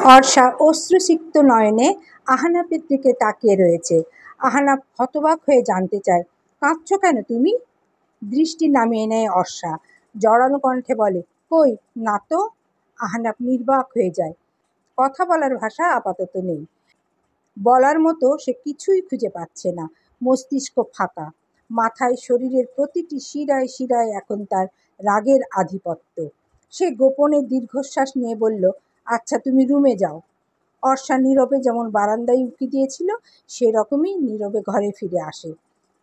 অর্ষা অশ্রুসিক্ত নয়নে আহনাফের দিকে তাকিয়ে রয়েছে। আহনাফ হতবাক হয়ে জানতে চায়, কাঁদছ কেন তুমি? দৃষ্টি নামিয়ে নেয় অর্ষা, জড়ানো কণ্ঠে বলে, কই না তো। আহনাফ নির্বাক হয়ে যায়। কথা বলার ভাষা আপাতত নেই, বলার মতো সে কিছুই খুঁজে পাচ্ছে না। মস্তিষ্ক ফাঁকা, মাথায় শরীরের প্রতিটি শিরায় শিরায় এখন তার রাগের আধিপত্য। সে গোপনে দীর্ঘশ্বাস নিয়ে বলল, আচ্ছা তুমি রুমে যাও। অর্ষা নীরবে যেমন বারান্দায় উঁকি দিয়েছিল সেরকমই নীরবে ঘরে ফিরে আসে।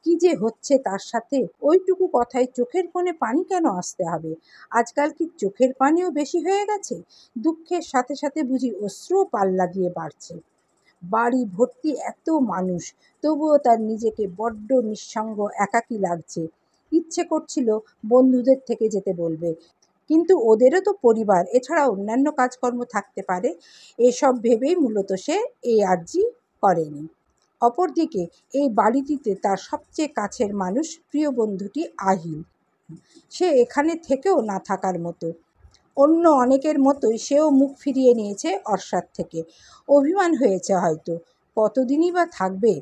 কি যে হচ্ছে তার সাথে! ওইটুকু কথায় চোখের কোণে পানি কেন আসতে হবে? আজকাল কি চোখের পানিও বেশি হয়ে গেছে? দুঃখের সাথে সাথে বুঝি অশ্রুও পাল্লা দিয়ে বাড়ছে। বাড়ি ভর্তি এত মানুষ, তবুও তার নিজেকে বড্ড নিঃসঙ্গ একাকী লাগছে। ইচ্ছে করছিল বন্ধুদের থেকে যেতে বলবে, কিন্তু ওদেরও তো পরিবার, এছাড়া অন্যান্য কাজকর্ম থাকতে পারে। এসব ভেবেই মূলত সে এই আর্জি করেনি। অপরদিকে এই বাড়িটিতে তার সবচেয়ে কাছের মানুষ, প্রিয় বন্ধুটি আহিল। সে এখানে থেকেও না থাকার মতো। অন্য অনেকের মতোই সেও মুখ ফিরিয়ে নিয়েছে অর্ষার থেকে। অভিমান হয়েছে হয়তো। কতদিনই বা থাকবে?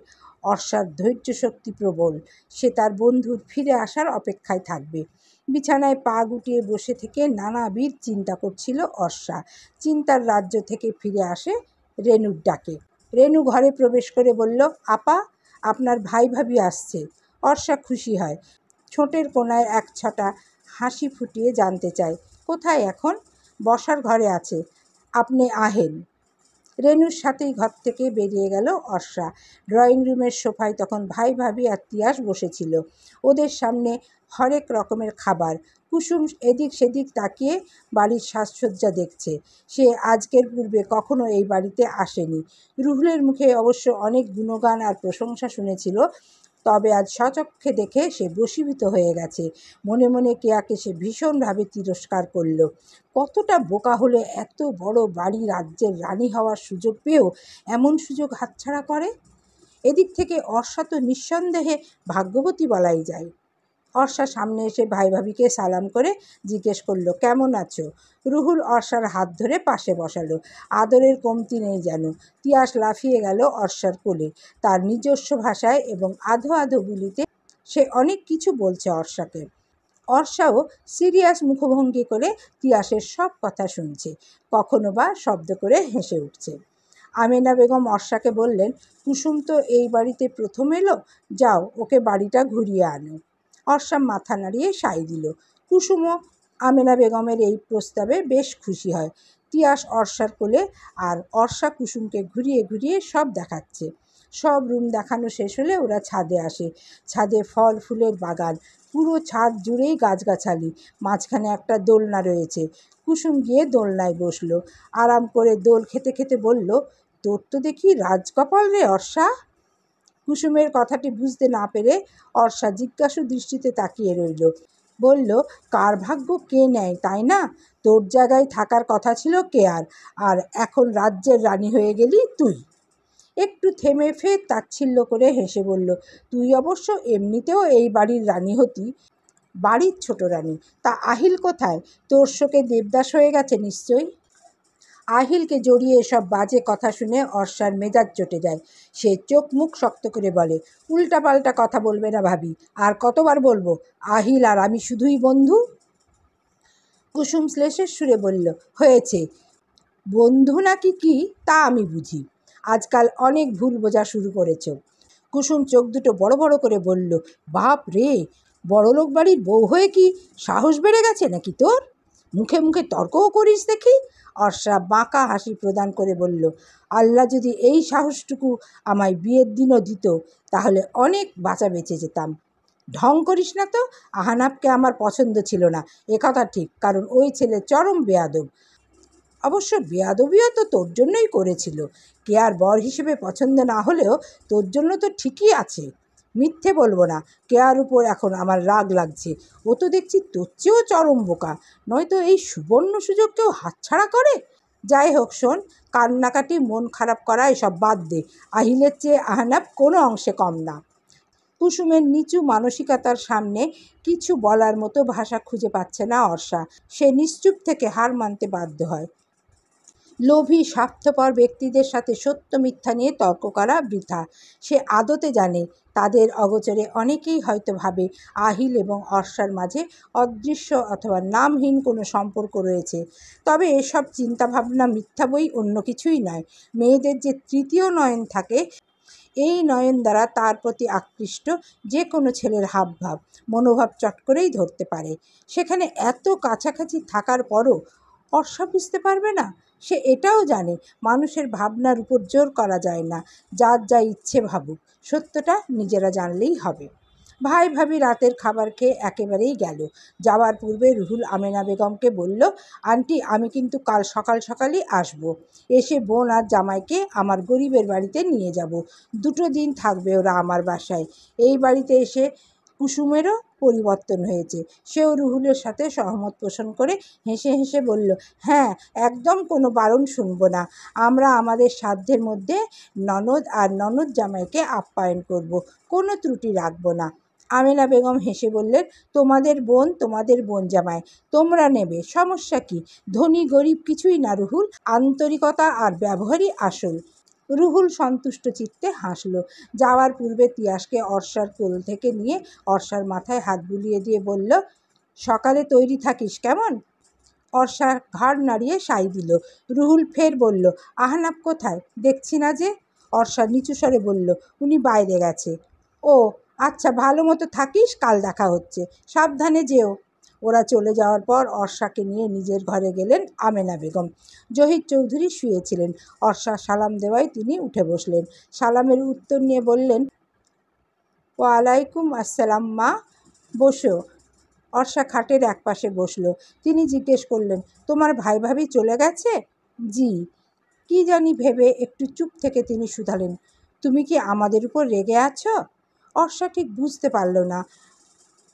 অর্ষার ধৈর্য শক্তি প্রবল। সে তার বন্ধুর ফিরে আসার অপেক্ষায় থাকবে। বিছানায় পা গুটিয়ে বসে থেকে নানাবিধ চিন্তা করছিল অর্ষা। চিন্তার রাজ্য থেকে ফিরে আসে রেনুর ডাকে। রেনু ঘরে প্রবেশ করে বলল, আপা, আপনার ভাই ভাবি আসছে। অর্ষা খুশি হয়। ঠোঁটের কোণায় এক ছটা হাসি ফুটিয়ে জানতে চায়, কোথায় এখন? বসার ঘরে আছে, আপনি আহেন। রেনুর সাথেই ঘর থেকে বেরিয়ে গেল অর্ষা। ড্রয়িং রুমের সোফায় তখন ভাই ভাবি আর তিয়াস বসেছিল। ওদের সামনে হরেক রকমের খাবার। কুসুম এদিক সেদিক তাকিয়ে বাড়ির সাজসজ্জা দেখছে। সে আজকের পূর্বে কখনো এই বাড়িতে আসেনি। রুহুলের মুখে অবশ্য অনেক গুণগান আর প্রশংসা শুনেছিল, তবে আজ স্বচক্ষে দেখে সে বশীভূত হয়ে গেছে। মনে মনে কেয়াকে সে ভীষণভাবে তিরস্কার করল। কতটা বোকা হলে এত বড় বাড়ি, রাজ্যের রানী হওয়ার সুযোগ পেয়েও এমন সুযোগ হাতছাড়া করে? এদিক থেকে অর্ষা তো নিঃসন্দেহে ভাগ্যবতী বলাই যায়। অর্ষা সামনে এসে ভাই ভাবিকে সালাম করে জিজ্ঞেস করলো, কেমন আছো? রুহুল অর্ষার হাত ধরে পাশে বসালো। আদরের কমতি নেই যেন। তিয়াস লাফিয়ে গেল অর্ষার কোলে। তার নিজস্ব ভাষায় এবং আধো আধো গুলিতে সে অনেক কিছু বলছে অর্ষাকে। অর্ষাও সিরিয়াস মুখভঙ্গি করে তিয়াসের সব কথা শুনছে, কখনো বা শব্দ করে হেসে উঠছে। আমেনা বেগম অর্ষাকে বললেন, কুসুম তো এই বাড়িতে প্রথম এলো, যাও ওকে বাড়িটা ঘুরিয়ে আনো। অর্ষা মাথা নাড়িয়ে সাই দিল। কুসুমও আমেনা বেগমের এই প্রস্তাবে বেশ খুশি হয়। তিয়াস অর্ষার কোলে, আর অর্ষা কুসুমকে ঘুরিয়ে ঘুরিয়ে সব দেখাচ্ছে। সব রুম দেখানো শেষ হলে ওরা ছাদে আসে। ছাদে ফল ফুলের বাগান, পুরো ছাদ জুড়েই গাছগাছালি, মাঝখানে একটা দোলনা রয়েছে। কুসুম গিয়ে দোলনায় বসলো। আরাম করে দোল খেতে খেতে বলল, তোর তো দেখি রাজকপাল রে অর্ষা। কুসুমের কথাটি বুঝতে না পেরে অর্ষা জিজ্ঞাসু দৃষ্টিতে তাকিয়ে রইল। বলল, কার ভাগ্য কে নেয়, তাই না? তোর জায়গায় থাকার কথা ছিল কেয়ার, আর এখন রাজ্যের রানী হয়ে গেলি তুই। একটু থেমে ফের তাচ্ছিল্য করে হেসে বলল, তুই অবশ্য এমনিতেও এই বাড়ির রানী হতি, বাড়ির ছোট রানী। তা আহিল কোথায়? তোর শোকে দেবদাস হয়ে গেছে নিশ্চয়ই। আহিলকে জড়িয়ে এসব বাজে কথা শুনে অর্ষার মেজাজ চটে যায়। সে চোখ মুখ শক্ত করে বলে, উল্টাপাল্টা কথা বলবে না ভাবি। আর কতবার বলবো, আহিল আর আমি শুধুই বন্ধু। কুসুম শ্লেষের সুরে বলল, হয়েছে, বন্ধু নাকি কি তা আমি বুঝি। আজকাল অনেক ভুল বোঝা শুরু করেছ। কুসুম চোখ দুটো বড় বড় করে বলল, বাপ রে, বড়লোক বাড়ির বউ হয়ে কি সাহস বেড়ে গেছে নাকি তোর? মুখে মুখে তর্কও করিস দেখি। অর্ষা বাঁকা হাসি প্রদান করে বলল, আল্লাহ যদি এই সাহসটুকু আমায় বিয়ের দিনও দিত, তাহলে অনেক বাঁচা বেঁচে যেতাম। ঢং করিস না তো। আহনাফকে আমার পছন্দ ছিল না, একথা ঠিক, কারণ ওই ছেলে চরম বেয়াদব। অবশ্য বেয়াদবিও তো তোর জন্যই করেছিল। কেয়ার বর হিসেবে পছন্দ না হলেও তোর জন্য তো ঠিকই আছে। মিথ্যে বলবো না, কেয়ার উপর এখন আমার রাগ লাগছে। ও তো দেখছি তোর চেয়েও চরম বোকা, নয়তো এই সুবর্ণ সুযোগ কেউ হাতছাড়া করে? যাই হোক শোন, কান্নাকাটি মন খারাপ করা এসব বাদ দে। আহিলের চেয়ে আহনাফ কোনো অংশে কম না। কুসুমের নিচু মানসিকতার সামনে কিছু বলার মতো ভাষা খুঁজে পাচ্ছে না অর্ষা। সে নিশ্চুপ থেকে হার মানতে বাধ্য হয়। লোভী স্বার্থপর ব্যক্তিদের সাথে সত্য মিথ্যা নিয়ে তর্ক করা বৃথা। সে আদতে জানে তাদের অগোচরে অনেকেই হয়তো ভাবে আহিল এবং অর্ষার মাঝে অদৃশ্য অথবা নামহীন কোনো সম্পর্ক রয়েছে। তবে এসব চিন্তাভাবনা মিথ্যা বই, অন্য কিছুই নয়। মেয়েদের যে তৃতীয় নয়ন থাকে, এই নয়ন দ্বারা তার প্রতি আকৃষ্ট যে কোনো ছেলের হাবভাব, মনোভাব চট করেই ধরতে পারে। সেখানে এত কাছাকাছি থাকার পরও অর্ষা বুঝতে পারবে না? সে এটাও জানে মানুষের ভাবনার উপর জোর করা যায় না। যার যা ইচ্ছে ভাবুক, সত্যটা নিজেরা জানলেই হবে। ভাই ভাবি রাতের খাবার খেয়ে একেবারেই গেল। যাওয়ার পূর্বে রুহুল আমেনা বেগমকে বলল, আন্টি, আমি কিন্তু কাল সকাল সকালই আসব। এসে বোন আর জামাইকে আমার গরিবের বাড়িতে নিয়ে যাব। 2 দিন থাকবে ওরা আমার বাসায়। এই বাড়িতে এসে কুসুমেরও পরিবর্তন হয়েছে। সেও রুহুলের সাথে সহমত পোষণ করে হেসে হেসে বলল, হ্যাঁ, একদম কোনো বারণ শুনব না। আমরা আমাদের সাধ্যের মধ্যে ননদ আর ননদ জামাইকে আপ্যায়ন করব, কোনো ত্রুটি রাখব না। আমেনা বেগম হেসে বললেন, তোমাদের বোন জামাই, তোমরা নেবে, সমস্যা কি? ধনী গরিব কিছুই না রুহুল, আন্তরিকতা আর ব্যবহারই আসল। রুহুল সন্তুষ্ট চিত্তে হাসল। যাওয়ার পূর্বে তিয়াসকে অর্ষার কোল থেকে নিয়ে অর্ষার মাথায় হাত বুলিয়ে দিয়ে বলল, সকালে তৈরি থাকিস কেমন? অর্ষা ঘাড় নাড়িয়ে সাই দিল। রুহুল ফের বলল, আহনাফ কোথায়? দেখছি না যে। অর্ষা নিচু স্বরে বলল, উনি বাইরে গেছে। ও আচ্ছা, ভালো মতো থাকিস, কাল দেখা হচ্ছে, সাবধানে যেও। ওরা চলে যাওয়ার পর অর্ষাকে নিয়ে নিজের ঘরে গেলেন আমেনা বেগম। জহির চৌধুরী শুয়েছিলেন। অর্ষা সালাম দেওয়ায় তিনি উঠে বসলেন। সালামের উত্তর নিয়ে বললেন, ওয়ালাইকুম আসসালাম মা, বসো। অর্ষা খাটের একপাশে বসল। তিনি জিজ্ঞেস করলেন, তোমার ভাই ভাবি চলে গেছে? জি। কি জানি ভেবে একটু চুপ থেকে তিনি শুধালেন, তুমি কি আমাদের উপর রেগে আছো? অর্ষা ঠিক বুঝতে পারল না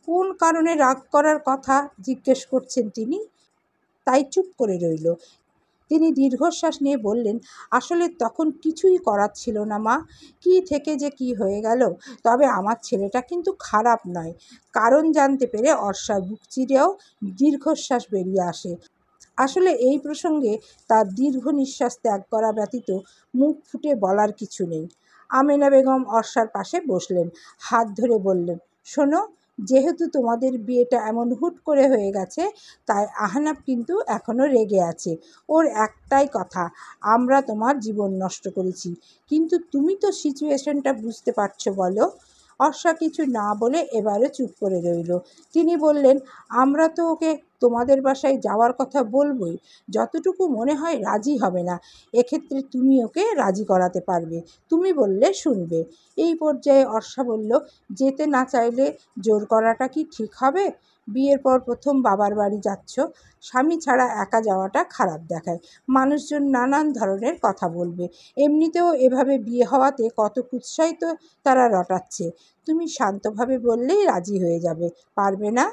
কোন কারণে রাগ করার কথা জিজ্ঞেস করছেন তিনি, তাই চুপ করে রইল। তিনি দীর্ঘশ্বাস নিয়ে বললেন, আসলে তখন কিছুই করার ছিল না মা, কি থেকে যে কি হয়ে গেল। তবে আমার ছেলেটা কিন্তু খারাপ নয়। কারণ জানতে পেরে অর্ষার বুক চিরেও দীর্ঘশ্বাস বেরিয়ে আসে। আসলে এই প্রসঙ্গে তার দীর্ঘ নিঃশ্বাস ত্যাগ করা ব্যতীত মুখ ফুটে বলার কিছু নেই। আমেনা বেগম অর্ষার পাশে বসলেন, হাত ধরে বললেন, শোনো, যেহেতু তোমাদের বিয়েটা এমন হুট করে হয়ে গেছে, তাই আহনাফ কিন্তু এখনও রেগে আছে। ওর একটাই কথা, আমরা তোমার জীবন নষ্ট করেছি। কিন্তু তুমি তো সিচুয়েশনটা বুঝতে পারছো, বলো? অর্ষা কিছু না বলে এবারে চুপ করে রইল। তিনি বললেন, আমরা তো ওকে তোমাদের বাসায় যাওয়ার কথা বলবই, যতটুকু মনে হয় রাজি হবে না। এক্ষেত্রে তুমি ওকে রাজি করাতে পারবে, তুমি বললে শুনবে। এই পর্যায়ে অর্ষা বলল, যেতে না চাইলে জোর করাটা কি ঠিক হবে? বিয়ের পর প্রথম বাবার বাড়ি যাচ্ছ, স্বামী ছাড়া একা যাওয়াটা খারাপ দেখায়। মানুষজন নানান ধরনের কথা বলবে। এমনিতেও এভাবে বিয়ে হওয়াতে কত কুৎসাই তো তারা রটাচ্ছে। তুমি শান্তভাবে বললেই রাজি হয়ে যাবে, পারবে না?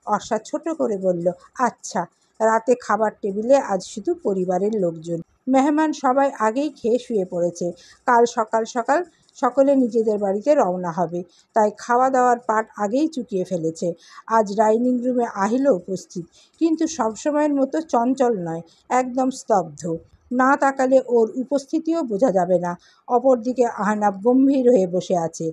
অর্ষা ছোট করে বলল, আচ্ছা। রাতে খাবার টেবিলে আজ শুধু পরিবারের লোকজন। মেহমান সবাই আগেই খেয়ে শুয়ে পড়েছে। কাল সকাল সকাল সকলে নিজেদের বাড়িতে রওনা হবে, তাই খাওয়া দাওয়ার পাট আগেই চুকিয়ে ফেলেছে। আজ ডাইনিং রুমে আহিলও উপস্থিত, কিন্তু সবসময়ের মতো চঞ্চল নয়, একদম স্তব্ধ। না তাকালে ওর উপস্থিতিও বোঝা যাবে না। অপরদিকে আহনাফ গম্ভীর হয়ে বসে আছে।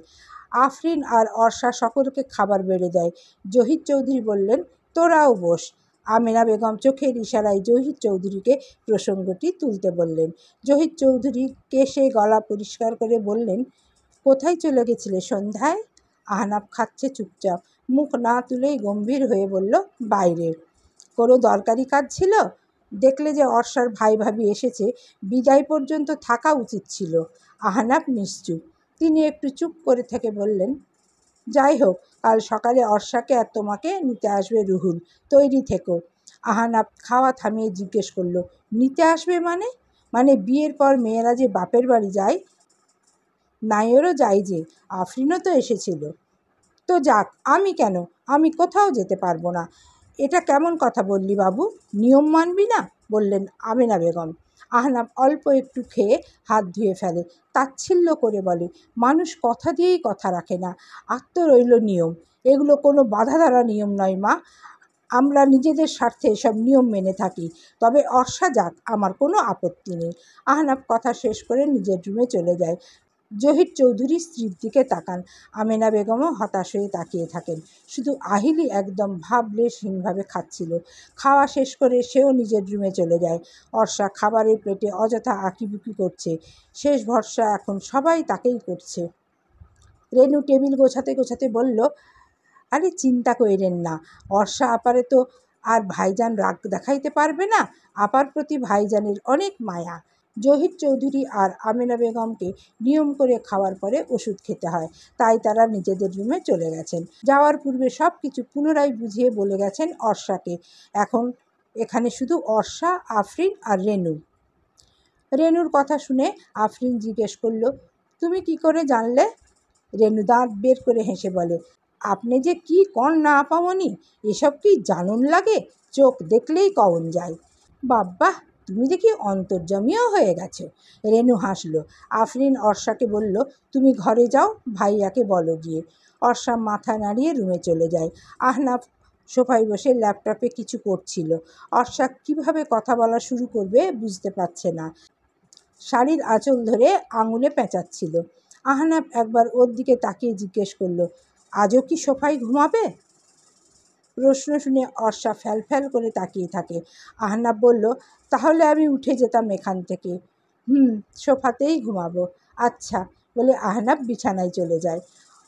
আফরিন আর অর্ষা সকলকে খাবার বেড়ে দেয়। জহির চৌধুরী বললেন, তোরাও বস। আমেনা বেগম চোখের ইশারায় জহির চৌধুরীকে প্রসঙ্গটি তুলতে বললেন। জহির চৌধুরী কেশে গলা পরিষ্কার করে বললেন, কোথায় চলে গেছিলে সন্ধ্যায়? আহনাফ খাচ্ছে চুপচাপ, মুখ না তুলেই গম্ভীর হয়ে বলল, বাইরে। কোনো দরকারি কাজ ছিল? দেখলে যে অর্ষার ভাই ভাবি এসেছে, বিদায় পর্যন্ত থাকা উচিত ছিল। আহনাফ নিশ্চুপ। তিনি একটু চুপ করে থেকে বললেন, যাই হোক, কাল সকালে অর্ষাকে আর তোমাকে নিতে আসবে রুহুল, তৈরি থেকো। আহনাফ খাওয়া থামিয়ে জিজ্ঞেস করল, নিতে আসবে মানে? মানে বিয়ের পর মেয়েরা যে বাপের বাড়ি যায়। নাইয়েরও যাই যে, আফরিনও তো এসেছিল। তো যাক, আমি কেন? আমি কোথাও যেতে পারবো না। এটা কেমন কথা বললি বাবু, নিয়ম মানবি না? বললেন আমেনা বেগম। আহনাফ অল্প একটু খেয়ে হাত ধুয়ে ফেলে, তাচ্ছিল্য করে বলে, মানুষ কথা দিয়েই কথা রাখে না, আর তো রইল নিয়ম। এগুলো কোনো বাধা ধরা নিয়ম নয় মা। আমরা নিজেদের স্বার্থে এসব নিয়ম মেনে থাকি, তবে অর্ষা যাক, আমার কোনো আপত্তি নেই। আহনাফ কথা শেষ করে নিজের রুমে চলে যায়। জহির চৌধুরী স্ত্রীর দিকে তাকান। আমেনা বেগমও হতাশ হয়ে তাকিয়ে থাকেন। শুধু আহিলই একদম ভাবলেশহীনভাবে খাচ্ছিল। খাওয়া শেষ করে সেও নিজের রুমে চলে যায়। অর্ষা খাবারের প্লেটে অযথা আঁকিবুকি করছে। শেষ ভরসা এখন সবাই তাকেই করছে। রেনু টেবিল গোছাতে গোছাতে বলল, আরে চিন্তা কইরেন না, অর্ষা আপারে তো আর ভাইজান রাগ দেখাইতে পারবে না। আপার প্রতি ভাইজানের অনেক মায়া। জহির চৌধুরী আর আমেনা বেগমকে নিয়ম করে খাওয়ার পরে ওষুধ খেতে হয়, তাই তারা নিজেদের রুমে চলে গেছেন। যাওয়ার পূর্বে সব কিছু পুনরায় বুঝিয়ে বলে গেছেন অর্ষাকে। এখন এখানে শুধু অর্ষা, আফরিন আর রেনু। রেনুর কথা শুনে আফরিন জিজ্ঞেস করল, তুমি কি করে জানলে? রেনু দাঁত বের করে হেসে বলে, আপনি যে কি কন না আপামনি, এসব কি জানুন লাগে, চোখ দেখলেই কওন যায়। বাব্বা, তুমি দেখি অন্তর্যামীও হয়ে গেছো। রেনু হাসল। আফরিন অর্ষাকে বলল, তুমি ঘরে যাও, ভাইয়াকে বলো গিয়ে। অর্ষা মাথা নাড়িয়ে রুমে চলে যায়। আহনাফ সোফায় বসে ল্যাপটপে কিছু করছিল। অর্ষা কিভাবে কথা বলা শুরু করবে বুঝতে পারছে না। শাড়ির আঁচল ধরে আঙুলে পেঁচাচ্ছিল। আহনাফ একবার ওর দিকে তাকিয়ে জিজ্ঞেস করলো, আজও কি সোফায় ঘুমাবে? প্রশ্ন শুনে অর্ষা ফ্যাল করে তাকিয়ে থাকে। আহনাফ বলল, তাহলে আমি উঠে যেতাম এখান থেকে। সোফাতেই ঘুমাবো। আচ্ছা, বলে আহনাফ বিছানায় চলে যায়।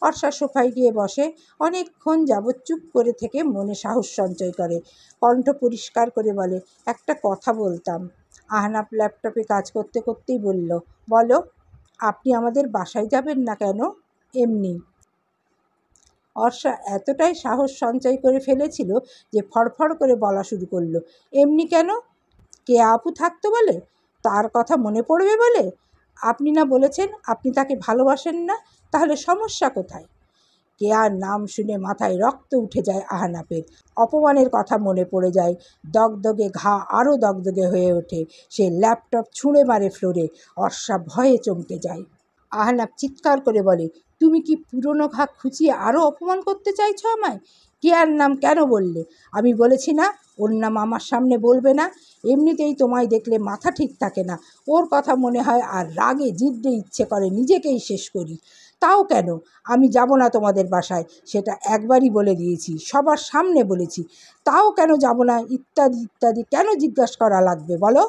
অর্ষা সোফায় গিয়ে বসে। অনেকক্ষণ যাবৎ চুপ করে থেকে মনে সাহস সঞ্চয় করে। কণ্ঠ পরিষ্কার করে বলে, একটা কথা বলতাম। আহনাফ ল্যাপটপে কাজ করতে করতেই বলল, বলো। আপনি আমাদের বাসায় যাবেন না কেন? এমনি। অর্ষা এতটাই সাহস সঞ্চয় করে ফেলেছিল যে ফড়ফড় করে বলা শুরু করলো, এমনি কেন? কে আপু থাকতো বলে? তার কথা মনে পড়বে বলে? আপনি না বলেছেন আপনি তাকে ভালোবাসেন না? তাহলে সমস্যা কোথায়? কেয়ার নাম শুনে মাথায় রক্ত উঠে যায় আহনাফের। অপমানের কথা মনে পড়ে যায়। দগদগে ঘা আরও দগদগে হয়ে ওঠে। সে ল্যাপটপ ছুঁড়ে মারে ফ্লোরে। অর্ষা ভয়ে চমকে যায়। আহনাফ চিৎকার করে বলে, তুমি কি পুরনো ঘা খুঁচিয়ে আরও অপমান করতে চাইছো আমায়? কেয়ার নাম কেন বললে? আমি বলেছি না ওর নাম আমার সামনে বলবে না। এমনিতেই তোমায় দেখলে মাথা ঠিক থাকে না। ওর কথা মনে হয় আর রাগে জিদ্দে ইচ্ছে করে নিজেকেই শেষ করি। তাও কেন? আমি যাব না তোমাদের বাসায়, সেটা একবারই বলে দিয়েছি, সবার সামনে বলেছি। তাও কেন যাব না, ইত্যাদি ইত্যাদি কেন জিজ্ঞাসা করা লাগবে বলো?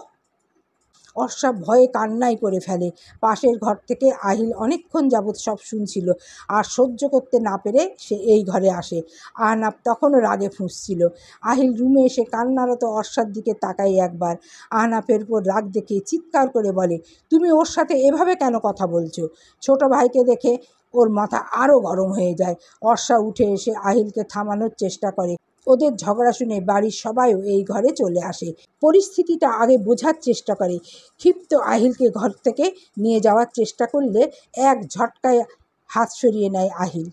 অর্ষা ভয়ে কান্নাই করে ফেলে। পাশের ঘর থেকে আহিল অনেকক্ষণ যাবৎ সব শুনছিল, আর সহ্য করতে না পেরে সে এই ঘরে আসে। আহনাফ তখনও রাগে ফুঁসছিল। আহিল রুমে এসে কান্নারত অর্ষার দিকে তাকাই একবার। আহনাফের উপর রাগ দেখে চিৎকার করে বলে, তুমি ওর সাথে এভাবে কেন কথা বলছো? ছোট ভাইকে দেখে ওর মাথা আরও গরম হয়ে যায়। অর্ষা উঠে এসে আহিলকে থামানোর চেষ্টা করে। ওদের ঝগড়া শুনে বাড়ির সবাইও এই ঘরে চলে আসে। পরিস্থিতিটা আগে বোঝার চেষ্টা করে। ক্ষিপ্ত আহিলকে ঘর থেকে নিয়ে যাওয়ার চেষ্টা করলে এক ঝটকায় হাত সরিয়ে নেয় আহিল।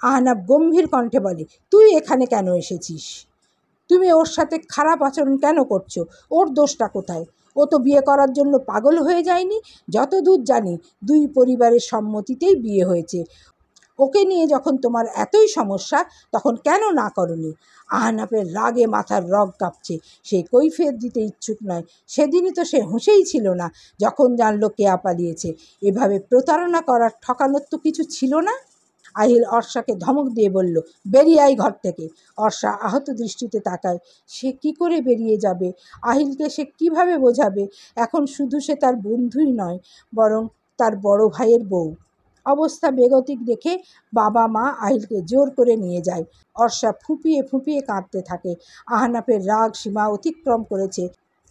আহনাফ গম্ভীর কণ্ঠে বলে, তুই এখানে কেন এসেছিস? তুমি ওর সাথে খারাপ আচরণ কেন করছো? ওর দোষটা কোথায়? ও তো বিয়ে করার জন্য পাগল হয়ে যায়নি। যতদূর জানি দুই পরিবারের সম্মতিতেই বিয়ে হয়েছে। ওকে নিয়ে যখন তোমার এতই সমস্যা, তখন কেন না করনি? আহনাফের রাগে মাথার রগ কাঁপছে। সে কৈফিয়ত দিতে ইচ্ছুক নয়। সেদিনই তো সে হুঁশেই ছিল না, যখন জানলো কেয়া পালিয়েছে। এভাবে প্রতারণা করার, ঠকানোর তো কিছু ছিল না। আহিল অর্ষাকে ধমক দিয়ে বলল, বেরিয়ে আয় ঘর থেকে। অর্ষা আহত দৃষ্টিতে তাকায়। সে কি করে বেরিয়ে যাবে? আহিলকে সে কিভাবে বোঝাবে? এখন শুধু সে তার বন্ধুই নয়, বরং তার বড় ভাইয়ের বউ। অবস্থা বেগতিক দেখে বাবা মা আহিলকে জোর করে নিয়ে যায়। অর্ষা ফুঁপিয়ে ফুঁপিয়ে কাঁদতে থাকে। আহনাফের রাগ সীমা অতিক্রম করেছে।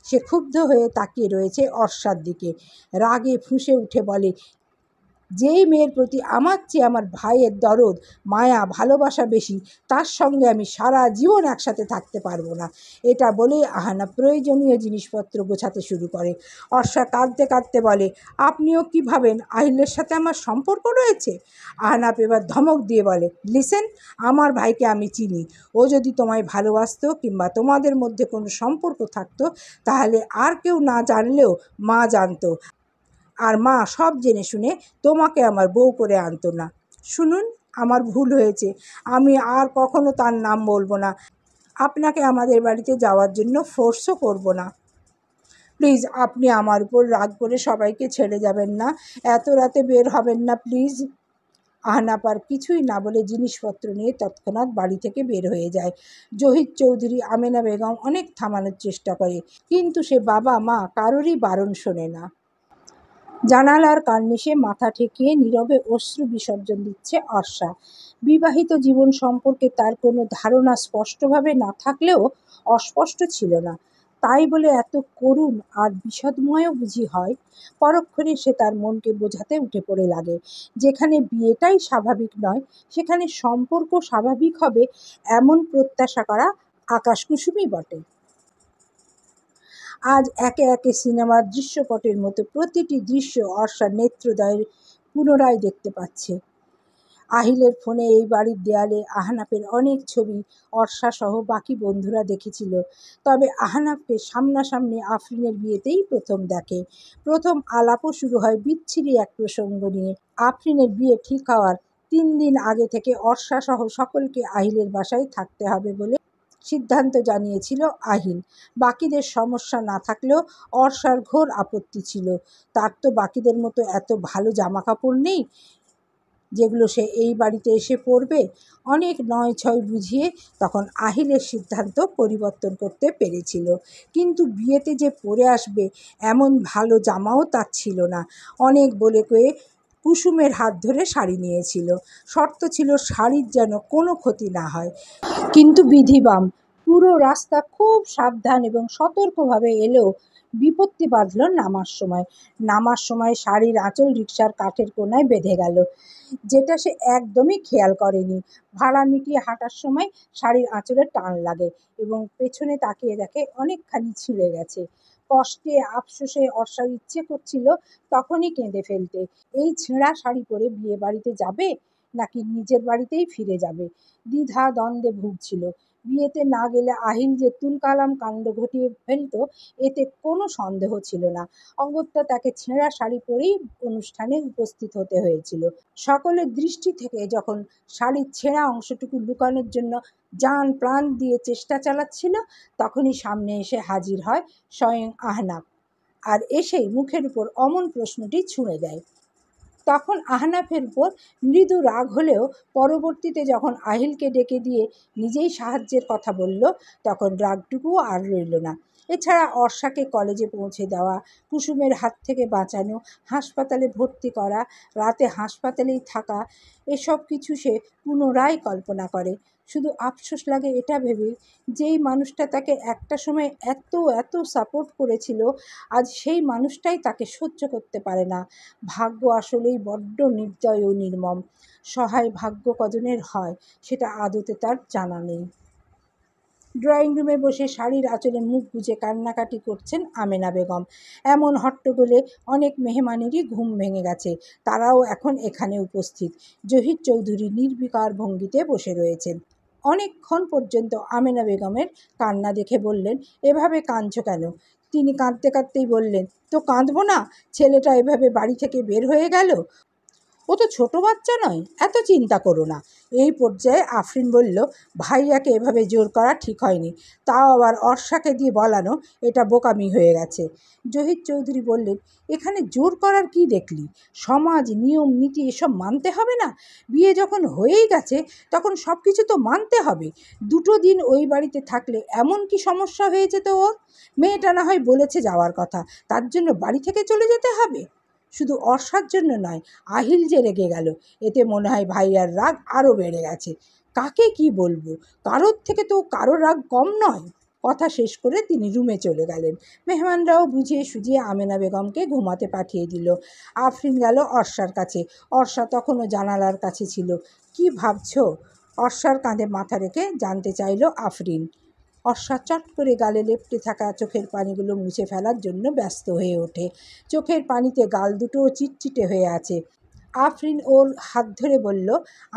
সে ক্ষুব্ধ হয়ে তাকিয়ে রয়েছে অর্ষার দিকে। রাগে ফুঁসে উঠে বলে, যেই মেয়ের প্রতি আমার চেয়ে আমার ভাইয়ের দরদ, মায়া, ভালোবাসা বেশি, তার সঙ্গে আমি সারা জীবন একসাথে থাকতে পারবো না। এটা বলে আহনাফ প্রয়োজনীয় জিনিসপত্র গোছাতে শুরু করে। অর্ষা কাঁদতে কাঁদতে বলে, আপনিও কি ভাবেন আহিলের সাথে আমার সম্পর্ক রয়েছে? আহনাফ এবার ধমক দিয়ে বলে, লিসেন, আমার ভাইকে আমি চিনি। ও যদি তোমায় ভালোবাসতো কিংবা তোমাদের মধ্যে কোনো সম্পর্ক থাকতো, তাহলে আর কেউ না জানলেও মা জানতো। আর মা সব জেনে শুনে তোমাকে আমার বউ করে আনতো না। শুনুন, আমার ভুল হয়েছে। আমি আর কখনো তার নাম বলবো না। আপনাকে আমাদের বাড়িতে যাওয়ার জন্য ফোর্সও করব না। প্লিজ আপনি আমার উপর রাগ করে সবাইকে ছেড়ে যাবেন না, এত রাতে বের হবেন না প্লিজ। আহনাফ আর কিছুই না বলে জিনিসপত্র নিয়ে তৎক্ষণাৎ বাড়ি থেকে বের হয়ে যায়। জহির চৌধুরী আমেনা বেগম অনেক থামানোর চেষ্টা করে, কিন্তু সে বাবা মা কারোরই বারণ শোনে না। জানালার কার্নিশে মাথা ঠেকিয়ে নীরবে অশ্রু বিসর্জন দিচ্ছে অর্ষা। বিবাহিত জীবন সম্পর্কে তার কোনো ধারণা স্পষ্টভাবে না থাকলেও অস্পষ্ট ছিল না, তাই বলে এত করুণ আর বিষাদময়ও বুঝি হয়। পরক্ষণে সে তার মনকে বোঝাতে উঠে পড়ে লাগে, যেখানে বিয়েটাই স্বাভাবিক নয় সেখানে সম্পর্ক স্বাভাবিক হবে এমন প্রত্যাশা করা আকাশকুসুমই বটে। আজ একে একে সিনেমার দৃশ্যপটের মতো প্রতিটি দৃশ্য অর্ষার নেত্রোদয়ে পুনরায় দেখতে পাচ্ছে। আহিলের ফোনে এই বাড়ির দেয়ালে আহনাফের অনেক ছবি অর্ষাসহ বাকি বন্ধুরা দেখেছিল, তবে আহনাফকে সামনাসামনি আফরিনের বিয়েতেই প্রথম দেখে। প্রথম আলাপও শুরু হয় বিচ্ছিরি এক প্রসঙ্গ নিয়ে। আফরিনের বিয়ে ঠিক হওয়ার 3 দিন আগে থেকে অর্ষাসহ সকলকে আহিলের বাসায় থাকতে হবে বলে সিদ্ধান্ত জানিয়েছিল আহিল। বাকিদের সমস্যা না থাকলেও অর্ষার ঘোর আপত্তি ছিল। তার তো বাকিদের মতো এত ভালো জামাকাপড় নেই যেগুলো সে এই বাড়িতে এসে পরবে। অনেক নয় ছয় বুঝিয়ে তখন আহিলের সিদ্ধান্ত পরিবর্তন করতে পেরেছিল, কিন্তু বিয়েতে যে পরে আসবে এমন ভালো জামাও তার ছিল না। অনেক বলে কয়ে কুসুমের হাত ধরে শাড়ি নিয়েছিল, শর্ত ছিল শাড়ির যেন কোনো ক্ষতি না হয়। কিন্তু বিধিবাম পুরো রাস্তা খুব সাবধান এবং সতর্কভাবে এলেও বিপত্তি বাঁধল নামার সময় শাড়ির আঁচল রিকশার কাঠের কোনায় বেঁধে গেল, যেটা সে একদমই খেয়াল করেনি। ভাড়া মিটিয়ে হাঁটার সময় শাড়ির আঁচলে টান লাগে এবং পেছনে তাকিয়ে দেখে অনেকখানি ছিঁড়ে গেছে। কষ্টে আফসোসে অর্ষার ইচ্ছে করছিল তখনই কেঁদে ফেলতে। এই ছেঁড়া শাড়ি পরে বিয়ে বাড়িতে যাবে নাকি নিজের বাড়িতেই ফিরে যাবে, দ্বিধা দ্বন্দ্বে ভুগছিল। বিয়েতে না গেলে আহিল যে তুলকালাম কাণ্ড ঘটিয়ে ফেলত এতে কোনো সন্দেহ ছিল না। অগত্যা তাকে ছেঁড়া শাড়ি পরেই অনুষ্ঠানে উপস্থিত হতে হয়েছিল। সকলের দৃষ্টি থেকে যখন শাড়ির ছেঁড়া অংশটুকু লুকানোর জন্য জান প্রাণ দিয়ে চেষ্টা চালাচ্ছিল, তখনই সামনে এসে হাজির হয় স্বয়ং আহনাফ, আর এসেই মুখের উপর অমন প্রশ্নটি ছুঁড়ে দেয়। তখন আহনাফের উপর মৃদু রাগ হলেও পরবর্তীতে যখন আহিলকে ডেকে দিয়ে নিজেই সাহায্যের কথা বলল, তখন রাগটুকুও আর রইল না। এছাড়া অর্ষাকে কলেজে পৌঁছে দেওয়া, কুসুমের হাত থেকে বাঁচানো, হাসপাতালে ভর্তি করা, রাতে হাসপাতালেই থাকা, এসব কিছু সে পুনরায় কল্পনা করে। শুধু আফসোস লাগে এটা ভেবে, যেই মানুষটা তাকে একটা সময় এত এত সাপোর্ট করেছিল আজ সেই মানুষটাই তাকে সহ্য করতে পারে না। ভাগ্য আসলেই বড্ড নির্দয় ও নির্মম। সহায় ভাগ্য কজনের হয় সেটা আদতে তার জানা নেই। ড্রয়িং রুমে বসে শাড়ির আঁচলে মুখ গুজে কান্নাকাটি করছেন আমেনা বেগম। এমন হট্টগোলে অনেক মেহমানেরই ঘুম ভেঙে গেছে, তারাও এখন এখানে উপস্থিত। জহির চৌধুরী নির্বিকার ভঙ্গিতে বসে রয়েছেন। অনেকক্ষণ পর্যন্ত আমেনা বেগমের কান্না দেখে বললেন, এভাবে কাঁদছো কেন? তিনি কাঁদতে কাঁদতেই বললেন, তো কাঁদবো না, ছেলেটা এভাবে বাড়ি থেকে বের হয়ে গেল, ও তো ছোট বাচ্চা নয়, এত চিন্তা করো না। এই পর্যায়ে আফরিন বলল, ভাইয়াকে এভাবে জোর করা ঠিক হয়নি, তাও আবার অর্ষাকে দিয়ে বলানো, এটা বোকামি হয়ে গেছে। জহির চৌধুরী বললেন, এখানে জোর করার কি দেখলি? সমাজ নিয়ম নীতি এসব মানতে হবে না? বিয়ে যখন হয়েই গেছে তখন সব কিছু তো মানতে হবে। 2 দিন ওই বাড়িতে থাকলে এমন কি সমস্যা হয়ে যেত ওর? মেয়েটা না হয় বলেছে যাওয়ার কথা, তার জন্য বাড়ি থেকে চলে যেতে হবে? শুধু অর্ষার জন্য নয়, আহিল যে রেগে গেল, এতে মনে হয় ভাইয়ার রাগ আরও বেড়ে গেছে। কাকে কি বলবো, কারোর থেকে তো কারোর রাগ কম নয়। কথা শেষ করে তিনি রুমে চলে গেলেন। মেহমানরাও বুঝিয়ে সুঝিয়ে আমেনা বেগমকে ঘুমাতে পাঠিয়ে দিল। আফরিন গেল অর্ষার কাছে। অর্ষা তখনও জানালার কাছে ছিল। কি ভাবছো? অর্ষার কাঁধে মাথা রেখে জানতে চাইল আফরিন। অর্ষা চট করে গালে লেপ্টে থাকা চোখের পানিগুলো মুছে ফেলার জন্য ব্যস্ত হয়ে ওঠে। চোখের পানিতে গাল দুটোও চিটচিটে হয়ে আছে। আফরিন ওর হাত ধরে বলল,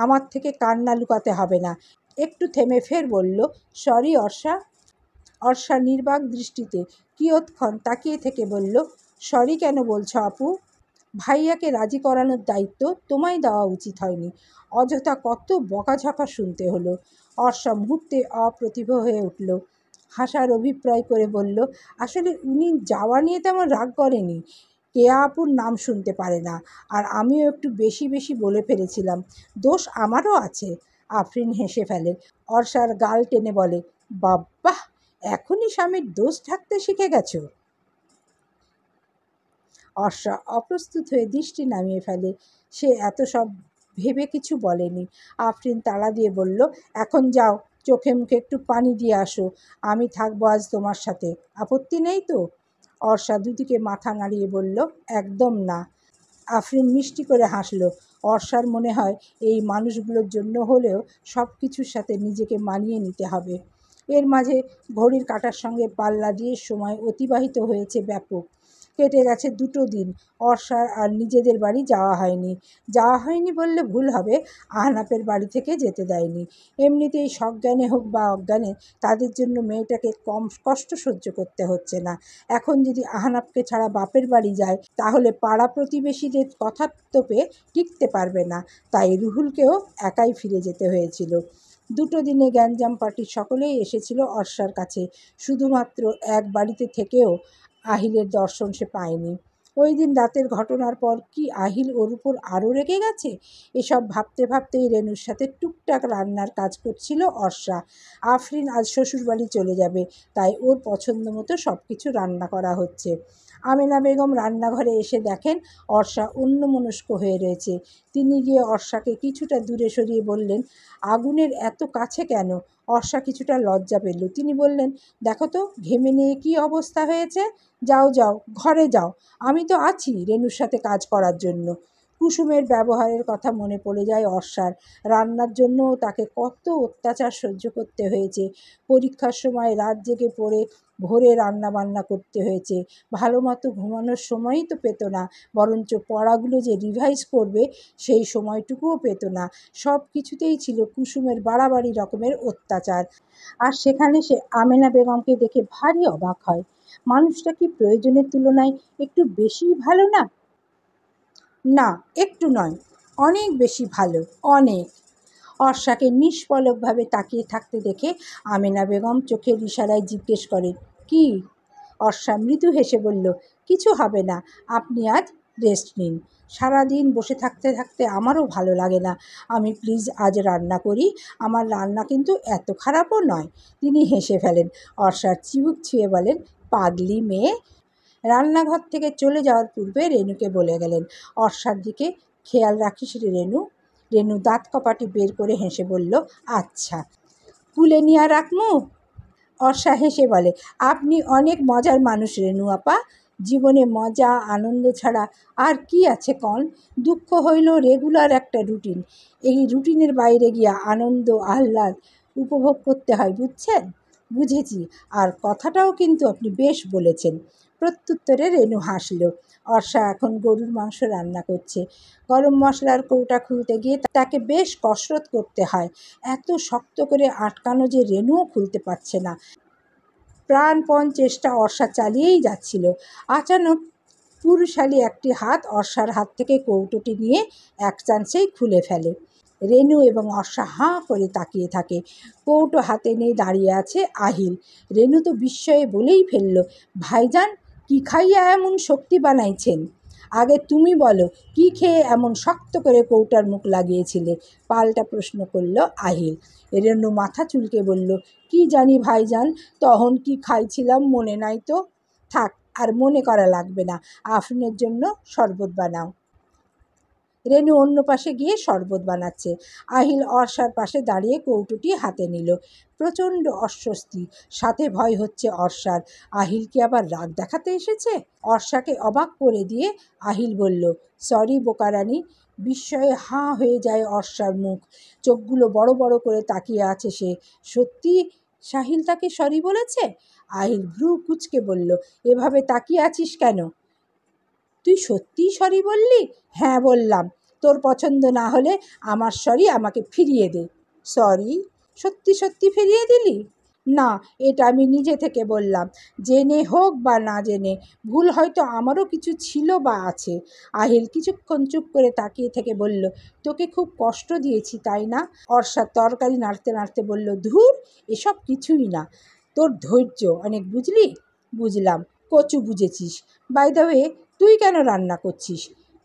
আমার থেকে কান্না লুকাতে হবে না। একটু থেমে ফের বলল, সরি অর্ষা। অর্ষা নির্বাক দৃষ্টিতে কিয়ৎক্ষণ তাকিয়ে থেকে বলল, সরি কেন বলছো আপু? ভাইয়াকে রাজি করানোর দায়িত্ব তোমায় দেওয়া উচিত হয়নি। অযথা কত বকাঝকা শুনতে হলো। অর্ষা মুহূর্তে অপ্রতিভ হয়ে উঠল। হাসার অভিপ্রায় করে বলল, আসলে উনি যাওয়া নিয়ে তেমন রাগ করেনি। কেয়া আপুর নাম শুনতে পারে না, আর আমিও একটু বেশি বেশি বলে ফেলেছিলাম। দোষ আমারও আছে। আফরিন হেসে ফেলে। অর্ষার গাল টেনে বলে, বাব্বা, এখনই স্বামীর দোষ ঢাকতে শিখে গেছো। অর্ষা অপ্রস্তুত হয়ে দৃষ্টি নামিয়ে ফেলে। সে এত সব ভেবে কিছু বলেনি। আফরিন তাড়া দিয়ে বলল, এখন যাও, চোখে মুখে একটু পানি দিয়ে আসো। আমি থাকবো আজ তোমার সাথে, আপত্তি নেই তো? অর্ষা দুদিকে মাথা নাড়িয়ে বলল, একদম না। আফরিন মিষ্টি করে হাসল। অর্ষার মনে হয় এই মানুষগুলোর জন্য হলেও সব কিছুর সাথে নিজেকে মানিয়ে নিতে হবে। এর মাঝে ঘড়ির কাঁটার সঙ্গে পাল্লা দিয়ে সময় অতিবাহিত হয়েছে ব্যাপক। কেটে গেছে 2 দিন। অর্ষার আর নিজেদের বাড়ি যাওয়া হয়নি বললে ভুল হবে। আহনাফের বাড়ি থেকে যেতে দেয়নি। এমনিতেই সজ্ঞানে হোক বা অজ্ঞানে তাদের জন্য মেয়েটাকে কম কষ্ট সহ্য করতে হচ্ছে না। এখন যদি আহনাফকে ছাড়া বাপের বাড়ি যায় তাহলে পাড়া প্রতিবেশীদের কথার তোপে টিকতে পারবে না। তাই রুহুলকেও একাই ফিরে যেতে হয়েছিল। 2 দিনে গ্যাঞ্জাম পার্টির সকলেই এসেছিল অর্ষার কাছে। শুধুমাত্র এক বাড়িতে থেকেও আহিলের দর্শন সে পায়নি। ওই দিন রাতের ঘটনার পর কি আহিল ওর উপর আরও রেগে গেছে? এসব ভাবতে ভাবতেই রেনুর সাথে টুকটাক রান্নার কাজ করছিল অর্ষা। আফরিন আজ শ্বশুরবাড়ি চলে যাবে, তাই ওর পছন্দ মতো সব কিছু রান্না করা হচ্ছে। আমেনা বেগম রান্নাঘরে এসে দেখেন অর্ষা অন্যমনস্ক হয়ে রয়েছে। তিনি গিয়ে অর্ষাকে কিছুটা দূরে সরিয়ে বললেন, আগুনের এত কাছে কেন? অর্ষা কিছুটা লজ্জা পেল। তিনি বললেন, দেখো তো ঘেমে নিয়ে কী অবস্থা হয়েছে। যাও যাও, ঘরে যাও, আমি তো আছি রেনুর সাথে কাজ করার জন্য। কুসুমের ব্যবহারের কথা মনে পড়ে যায় অর্ষার। রান্নার জন্যও তাকে কত অত্যাচার সহ্য করতে হয়েছে। পরীক্ষার সময় রাত জেগে পড়ে ভোরে রান্না বান্না করতে হয়েছে। ভালো মতো ঘুমানোর সময়ই তো পেত না, বরঞ্চ পড়াগুলো যে রিভাইজ করবে সেই সময়টুকুও পেত না। সব কিছুতেই ছিল কুসুমের বাড়াবাড়ি রকমের অত্যাচার। আর সেখানে সে আমেনা বেগমকে দেখে ভারী অবাক হয়। মানুষটা কি প্রয়োজনের তুলনায় একটু বেশিই ভালো না? না, একটু নয়, অনেক বেশি ভালো, অনেক। অর্ষাকে নিষ্পলকভাবে তাকিয়ে থাকতে দেখে আমেনা বেগম চোখের ইশারায় জিজ্ঞেস করেন, কি? অর্ষা মৃদু হেসে বলল, কিছু হবে না, আপনি আজ রেস্ট নিন। সারাদিন বসে থাকতে থাকতে আমারও ভালো লাগে না। আমি প্লিজ আজ রান্না করি। আমার রান্না কিন্তু এত খারাপও নয়। তিনি হেসে ফেলেন। অর্ষার চিবুক ছুঁয়ে বলেন, পাগলি মেয়ে। রান্নাঘর থেকে চলে যাওয়ার পূর্বে রেনুকে বলে গেলেন, অর্ষার দিকে খেয়াল রাখিস রে রেনু। রেনু দাঁত কপাটি বের করে হেসে বলল, আচ্ছা। কুলে নিয়ে রাখমু? অর্ষা হেসে বলে, আপনি অনেক মজার মানুষ রেনু আপা। জীবনে মজা আনন্দ ছাড়া আর কি আছে কন? দুঃখ হইল রেগুলার একটা রুটিন। এই রুটিনের বাইরে গিয়া আনন্দ আহ্লাদ উপভোগ করতে হয়, বুঝছেন? বুঝেছি, আর কথাটাও কিন্তু আপনি বেশ বলেছেন। প্রত্যুত্তরে রেনু হাসল। অর্ষা এখন গরুর মাংস রান্না করছে। গরম মশলার কৌটা খুলতে গিয়ে তাকে বেশ কসরত করতে হয়। এত শক্ত করে আটকানো যে রেনুও খুলতে পারছে না। প্রাণপণ চেষ্টা অর্ষা চালিয়েই যাচ্ছিল। আচানক পুরুষালী একটি হাত অর্ষার হাত থেকে কৌটোটি নিয়ে এক চান্সেই খুলে ফেলে। রেনু এবং অর্ষা হাঁ করে তাকিয়ে থাকে। কৌটো হাতে নিয়ে দাঁড়িয়ে আছে আহিল। রেনু তো বিস্ময়ে বলেই ফেলল, ভাইজান, কি খাইয়া এমন শক্তি বানাইছেন? আগে তুমি বলো, কি খেয়ে এমন শক্ত করে কৌটার মুখ লাগিয়েছিলে? পাল্টা প্রশ্ন করল আহিল। রেনু মাথা চুলকে বলল, কি জানি ভাইজান, তখন কি খাইছিলাম মনে নাই তো। থাক, আর মনে করা লাগবে না। আফরিনের জন্য শরবত বানাও। রেনু অন্য পাশে গিয়ে শরবত বানাচ্ছে। আহিল অর্ষার পাশে দাঁড়িয়ে কৌটোটি হাতে নিল। প্রচণ্ড অস্বস্তি, সাথে ভয় হচ্ছে অর্ষার। আহিল কি আবার রাগ দেখাতে এসেছে? অর্ষাকে অবাক করে দিয়ে আহিল বলল, সরি বোকারানি। বিস্ময়ে হাঁ হয়ে যায় অর্ষার মুখ। চোখগুলো বড় বড় করে তাকিয়ে আছে সে। সত্যি সাহিল তাকে সরি বলেছে? আহিল ভ্রু কুঁচকে বলল, এভাবে তাকিয়ে আছিস কেন? তুই সত্যিই সরি বললি? হ্যাঁ বললাম। তোর পছন্দ না হলে আমার সরি আমাকে ফিরিয়ে দে। সরি? সত্যি সত্যি ফিরিয়ে দিলি? না, এটা আমি নিজে থেকে বললাম, জেনে হোক বা না জেনে। ভুল হয়তো আমারও কিছু ছিল বা আছে। আহিল কিছুক্ষণ চুপ করে তাকিয়ে থেকে বলল, তোকে খুব কষ্ট দিয়েছি তাই না? অর্ষা তরকারি নাড়তে নাড়তে বলল, ধুর, এসব কিছুই না। তোর ধৈর্য অনেক, বুঝলি? বুঝলাম, কচু বুঝেছিস। বাই দ্য ওয়ে, তুই কেন রান্না করছিস?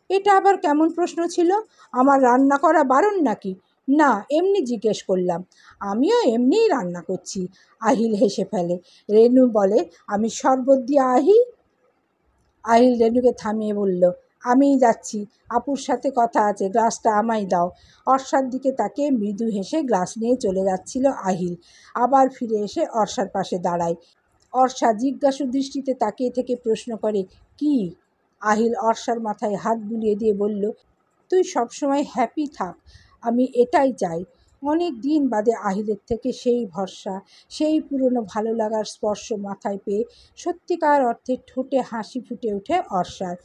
এটা আবার কেমন প্রশ্ন ছিল? আমার রান্না করা বারণ নাকি? না, এমনি জিজ্ঞেস করলাম। আমিও এমনিই রান্না করছি। আহিল হেসে ফেলে। রেনু বলে, আমি শরবত দিয়ে আহি। আহিল রেনুকে থামিয়ে বলল, আমিই যাচ্ছি, আপুর সাথে কথা আছে, গ্লাসটা আমায় দাও। অর্ষার দিকে তাকিয়ে মৃদু হেসে গ্লাস নিয়ে চলে যাচ্ছিল আহিল। আবার ফিরে এসে অর্ষার পাশে দাঁড়ায়। অর্ষা জিজ্ঞাসু দৃষ্টিতে তাকিয়ে থেকে প্রশ্ন করে, কি? আহিল অর্ষার মাথায় হাত বুলিয়ে দিয়ে বলল, তুই সবসময় হ্যাপি থাক, আমি এটাই চাই। অনেক দিন বাদে আহিলের থেকে সেই ভরসা, সেই পুরনো ভালো লাগার স্পর্শ মাথায় পেয়ে সত্যিকার অর্থে ঠোঁটে হাসি ফুটে ওঠে অর্ষার।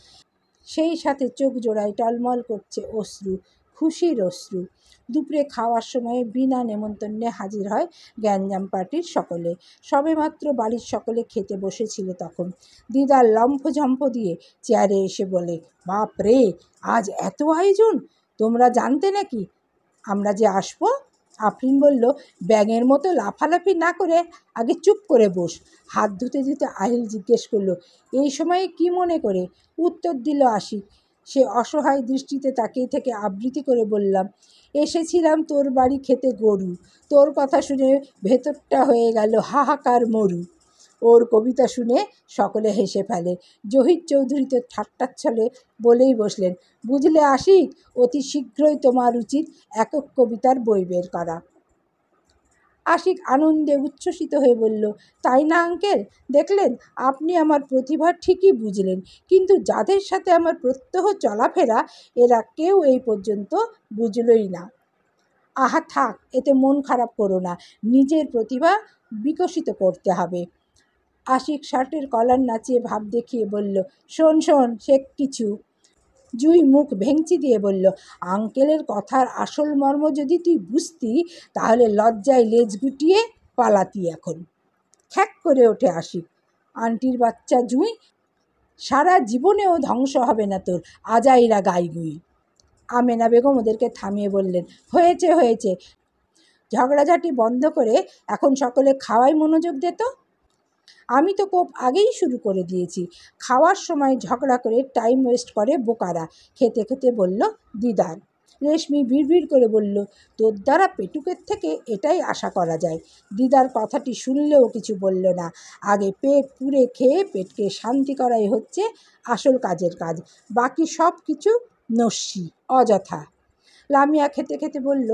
সেই সাথে চোখ জোড়ায় টলমল করছে অশ্রু, খুশির অশ্রু। দুপুরে খাওয়ার সময় বিনা নেমন্তন্নে হাজির হয় গ্যাঞ্জাম পার্টির সকলে। সবেমাত্র বাড়ির সকলে খেতে বসেছিল তখন। দিদার লম্ফঝম্প দিয়ে চেয়ারে এসে বলে, বাপ রে, আজ এত আয়োজন! তোমরা জানতে নাকি আমরা যে আসবো? আফরিন বলল, ব্যাঙের মতো লাফালাফি না করে আগে চুপ করে বস। হাত ধুতে ধুতে আহিল জিজ্ঞেস করলো, এই সময়ে কি মনে করে? উত্তর দিল আশিক। সে অসহায় দৃষ্টিতে তাকিয়ে থেকে আবৃত্তি করে বললাম, এসেছিলাম তোর বাড়ি খেতে গরু। তোর কথা শুনে ভেতরটা হয়ে গেল হাহাকার মরু। ওর কবিতা শুনে সকলে হেসে ফেলে। জহির চৌধুরী তো ঠাট্টার ছলে বলেই বসলেন, বুঝলে আশিক, অতি শীঘ্রই তোমার উচিত একক কবিতার বই বের করা। আশিক আনন্দে উচ্ছ্বসিত হয়ে বলল, তাই না আঙ্কেল? দেখলেন, আপনি আমার প্রতিভা ঠিকই বুঝলেন, কিন্তু যাদের সাথে আমার প্রত্যহ চলাফেরা, এরা কেউ এই পর্যন্ত বুঝলই না। আহা থাক, এতে মন খারাপ করো না, নিজের প্রতিভা বিকশিত করতে হবে। আশিক শার্টের কলার নাচিয়ে ভাব দেখিয়ে বলল, শোন শোন, সে কিছু। জুই মুখ ভেঙচি দিয়ে বলল, আঙ্কেলের কথার আসল মর্ম যদি তুই বুঝতি, তাহলে লজ্জায় লেজ গুটিয়ে পালাতি এখন। খ্যাক করে ওঠে আশিক, আন্টির বাচ্চা জুই, সারা জীবনেও ধ্বংস হবে না তোর আজাইরা গাইগুই। আমেনা বেগম ওদেরকে থামিয়ে বললেন, হয়েছে হয়েছে, ঝগড়াঝাটি বন্ধ করে এখন সকলে খাওয়াই মনোযোগ দে তো। আমি তো কোপ আগেই শুরু করে দিয়েছি। খাওয়ার সময় ঝগড়া করে টাইম ওয়েস্ট করে বোকারা। খেতে খেতে বলল দিদার। রেশমি বিড়বিড় করে বলল, তোর দ্বারা পেটুকের থেকে এটাই আশা করা যায়। দিদার কথাটি শুনলেও কিছু বলল না। আগে পেট পুড়ে খেয়ে পেটকে শান্তি করাই হচ্ছে আসল কাজের কাজ, বাকি সব কিছু নস্যি, অযথা। লামিয়া খেতে খেতে বলল,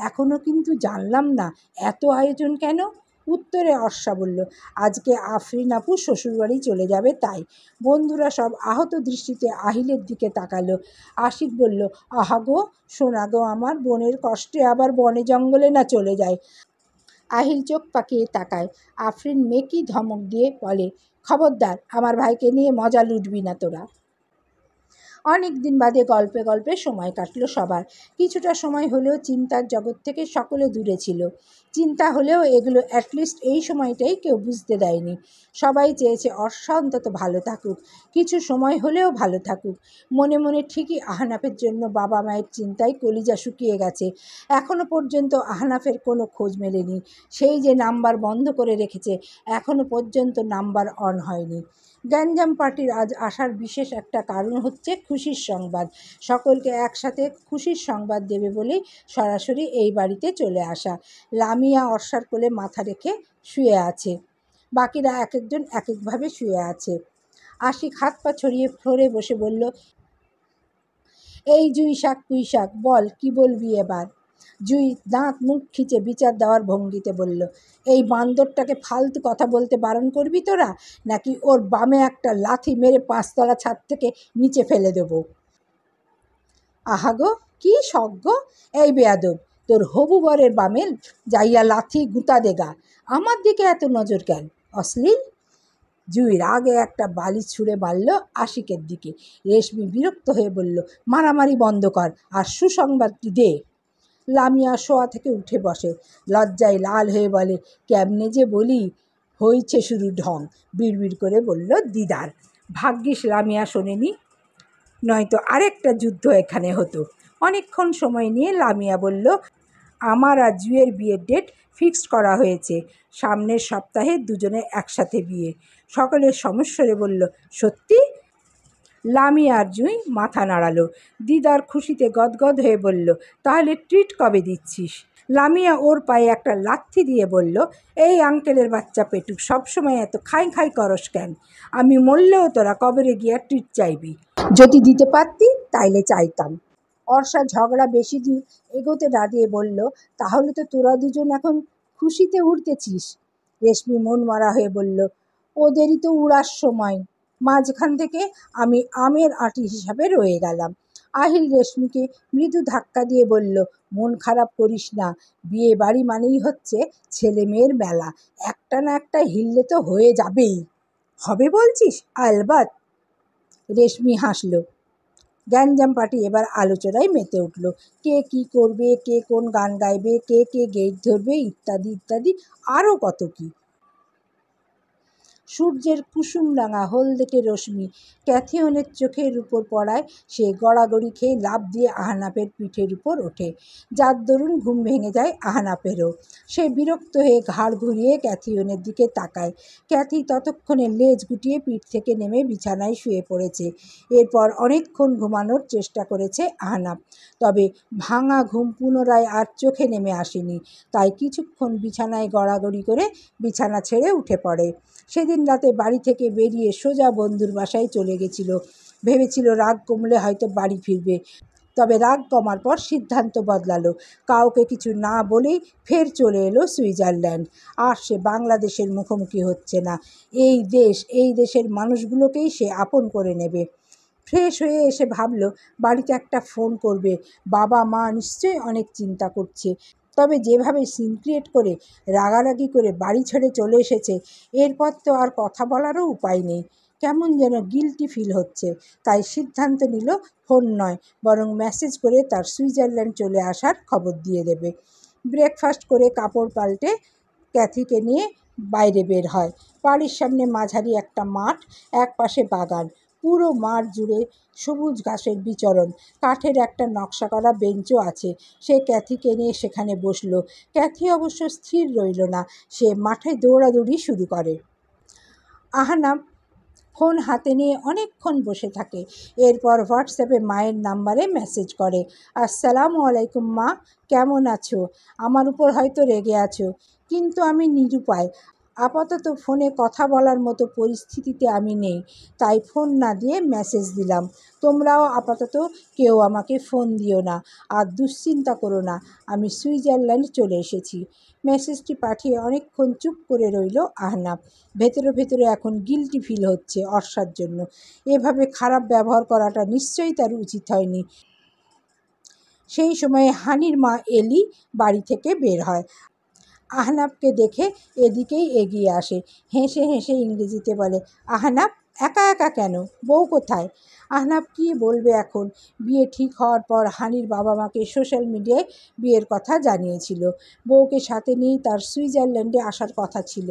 এখনও কিন্তু জানলাম না এত আয়োজন কেন? উত্তরে অর্ষা বলল, আজকে আফরিন আপু শ্বশুরবাড়ি চলে যাবে তাই। বন্ধুরা সব আহত দৃষ্টিতে আহিলের দিকে তাকালো। আশিক বলল, আহাগো, শোনা গো, আমার বোনের কষ্টে আবার বনে জঙ্গলে না চলে যায়। আহিল চোখ পাকিয়ে তাকায়। আফরিন মেকি ধমক দিয়ে বলে, খবরদার, আমার ভাইকে নিয়ে মজা লুটবি না তোরা। অনেক দিন বাদে গল্পে গল্পে সময় কাটলো সবার। কিছুটা সময় হলেও চিন্তার জগৎ থেকে সকলে দূরে ছিল। চিন্তা হলেও এগুলো অ্যাটলিস্ট এই সময়টাই কেউ বুঝতে দেয়নি। সবাই চেয়েছে অর্ষা অন্তত ভালো থাকুক, কিছু সময় হলেও ভালো থাকুক। মনে মনে ঠিকই আহনাফের জন্য বাবা মায়ের চিন্তায় কলিজা শুকিয়ে গেছে। এখনও পর্যন্ত আহনাফের কোনো খোঁজ মেলেনি। সেই যে নাম্বার বন্ধ করে রেখেছে, এখনও পর্যন্ত নাম্বার অন হয়নি। গ্যাঞ্জাম পার্টির আজ আসার বিশেষ একটা কারণ হচ্ছে খুশির সংবাদ। সকলকে একসাথে খুশির সংবাদ দেবে বলেই সরাসরি এই বাড়িতে চলে আসা। লামিয়া অর্ষার কোলে মাথা রেখে শুয়ে আছে, বাকিরা এক একজন এক একভাবে শুয়ে আছে। আশিক হাত পা ছড়িয়ে ফ্লোরে বসে বলল, এই জুই শাক পুঁই শাক, বল কি বলবি এবার? জুই দাঁত মুখ খিচে বিচার দেওয়ার ভঙ্গিতে বলল, এই বান্দরটাকে ফালতু কথা বলতে বারণ করবি তোরা, নাকি ওর বামে একটা লাথি মেরে 5তলা ছাদ থেকে নিচে ফেলে দেব? আহাগো, কি সজ্ঞ! এই বেয়াদব, তোর হবু বরের বামে যাইয়া লাথি গুঁতা দেগা, আমার দিকে এত নজর কেন? অশ্লীল! জুই রাগে একটা বালি ছুঁড়ে মারল আশিকের দিকে। রেশমি বিরক্ত হয়ে বলল, মারামারি বন্ধ কর আর সুসংবাদটি দে। লামিয়া শোয়া থেকে উঠে বসে, লজ্জায় লাল হয়ে বলে, কেমনে যে বলি, হয়েছে শুধু ঢং, বিড়বিড় করে বলল দিদার। ভাগ্যিস লামিয়া শোনেনি, নয়তো আরেকটা যুদ্ধ এখানে হতো। অনেকক্ষণ সময় নিয়ে লামিয়া বলল, আমার আর জুয়ের বিয়ের ডেট ফিক্সড করা হয়েছে, সামনের সপ্তাহে দুজনের একসাথে বিয়ে। সকলের সমস্বরে বলল, সত্যি? লামিয়া আর জুঁই মাথা নাড়ালো। দিদার খুশিতে গদগদ হয়ে বলল, তাহলে ট্রিট কবে দিচ্ছিস? লামিয়া ওর পায়ে একটা লাথি দিয়ে বলল, এই আঙ্কেলের বাচ্চা পেটুক, সবসময় এত খাই খাই করস কেন? আমি মরলেও তোরা কবরে গিয়া ট্রিট চাইবি। যদি দিতে পারতি তাইলে চাইতাম। অর্ষা ঝগড়া বেশি দূর এগোতে না দিয়ে বলল, তাহলে তো তোরা দুজন এখন খুশিতে উঠতেছিস। রেশমি মন মরা হয়ে বলল, ওদেরই তো উড়ার সময়, মাঝখান থেকে আমি আমের আঁটি হিসাবে রয়ে গেলাম। আহিল রেশমিকে মৃদু ধাক্কা দিয়ে বলল, মন খারাপ করিস না, বিয়ে বাড়ি মানেই হচ্ছে ছেলে মেয়ের মেলা, একটা না একটা হিললে তো হয়ে যাবেই। হবে বলছিস? আলবাত। রেশমি হাসল। গ্যাঞ্জাম পার্টি এবার আলোচনায় মেতে উঠল। কে কি করবে, কে কোন গান গাইবে, কে কে গেট ধরবে, ইত্যাদি ইত্যাদি, আরও কত কি। সূর্যের কুসুমরাঙা হলদেটে রশ্মি ক্যাথিয়নের চোখের উপর পড়ায় সে গড়াগড়ি খেয়ে লাফ দিয়ে আহনাফের পিঠের উপর ওঠে, যার দরুন ঘুম ভেঙে যায় আহনাফেরও। সে বিরক্ত হয়ে ঘাড় ঘুরিয়ে ক্যাথিয়নের দিকে তাকায়। ক্যাথি ততক্ষণে লেজ গুটিয়ে পিঠ থেকে নেমে বিছানায় শুয়ে পড়েছে। এরপর অনেকক্ষণ ঘুমানোর চেষ্টা করেছে আহনাফ, তবে ভাঙা ঘুম পুনরায় আর চোখে নেমে আসেনি। তাই কিছুক্ষণ বিছানায় গড়াগড়ি করে বিছানা ছেড়ে উঠে পড়ে। সেদিন রাতে বাড়ি থেকে বেরিয়ে সোজা বন্ধুর বাসায় চলে গেছিল। ভেবেছিল রাগ কমলে হয়তো বাড়ি ফিরবে, তবে রাগ কমার পর সিদ্ধান্ত বদলালো। কাউকে কিছু না বলেই ফের চলে এলো সুইজারল্যান্ড। আর সে বাংলাদেশের মুখোমুখি হচ্ছে না, এই দেশের মানুষগুলোকেই সে আপন করে নেবে। ফ্রেশ হয়ে এসে ভাবল, বাড়িতে একটা ফোন করবে। বাবা মা নিশ্চয়ই অনেক চিন্তা করছে, তবে যেভাবে সিন ক্রিয়েট করে রাগারাগি করে বাড়ি ছেড়ে চলে এসেছে, এরপর তো আর কথা বলারও উপায় নেই। কেমন যেন গিল্টি ফিল হচ্ছে। তাই সিদ্ধান্ত নিল ফোন নয়, বরং মেসেজ করে তার সুইজারল্যান্ড চলে আসার খবর দিয়ে দেবে। ব্রেকফাস্ট করে কাপড় পাল্টে ক্যাথিকে নিয়ে বাইরে বের হয়। বাড়ির সামনে মাঝারি একটা মাঠ, এক পাশে বাগান, পুরো মাঠ জুড়ে সবুজ ঘাসের বিচরণ। কাঠের একটা নকশা করা বেঞ্চও আছে। সে ক্যাথিকে নিয়ে সেখানে বসল। ক্যাথি অবশ্য স্থির রইল না, সে মাঠে দৌড়াদৌড়ি শুরু করে। আহনাফ ফোন হাতে নিয়ে অনেকক্ষণ বসে থাকে। এরপর হোয়াটসঅ্যাপে মায়ের নাম্বারে মেসেজ করে, আসসালামু আলাইকুম মা, কেমন আছো? আমার উপর হয়তো রেগে আছো, কিন্তু আমি নিরুপায়। আপাতত ফোনে কথা বলার মতো পরিস্থিতিতে আমি নেই, তাই ফোন না দিয়ে মেসেজ দিলাম। তোমরাও আপাতত কেউ আমাকে ফোন দিও না, আর দুশ্চিন্তা করো না, আমি সুইজারল্যান্ড চলে এসেছি। মেসেজটি পাঠিয়ে অনেকক্ষণ চুপ করে রইল আহনাফ। ভেতরে ভেতরে এখন গিল্টি ফিল হচ্ছে অর্ষার জন্য। এভাবে খারাপ ব্যবহার করাটা নিশ্চয়ই তার উচিত হয়নি। সেই সময়ে হানির মা এলি বাড়ি থেকে বের হয়। আহনাফকে দেখে এদিকেই এগিয়ে আসে। হেসে হেসে ইংরেজিতে বলে, আহনাফ, একা একা কেন? বউ কোথায়? আহনাফ কী বলবে এখন? বিয়ে ঠিক হওয়ার পর হানির বাবা মাকে সোশ্যাল মিডিয়ায় বিয়ের কথা জানিয়েছিল। বউকে সাথে নিয়েই তার সুইজারল্যান্ডে আসার কথা ছিল,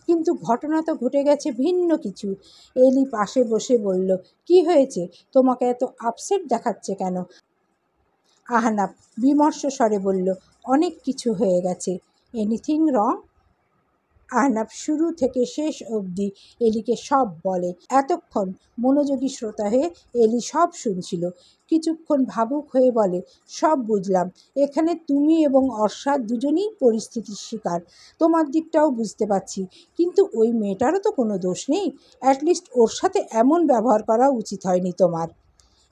কিন্তু ঘটনা তো ঘটে গেছে ভিন্ন কিছু। এলি পাশে বসে বলল, কি হয়েছে? তোমাকে এত আপসেট দেখাচ্ছে কেন? আহনাফ বিমর্ষ স্বরে বলল, অনেক কিছু হয়ে গেছে। Anything wrong? আহনাফ শুরু থেকে শেষ অবধি এলিকে সব বলে। এতক্ষণ মনোযোগী শ্রোতা হয়ে এলি সব শুনছিল। কিছুক্ষণ ভাবুক হয়ে বলে, সব বুঝলাম। এখানে তুমি এবং অর্ষা দুজনেই পরিস্থিতির শিকার। তোমার দিকটাও বুঝতে পারছি, কিন্তু ওই মেয়েটারও তো কোনো দোষ নেই। অ্যাটলিস্ট ওর সাথে এমন ব্যবহার করা উচিত হয়নি তোমার।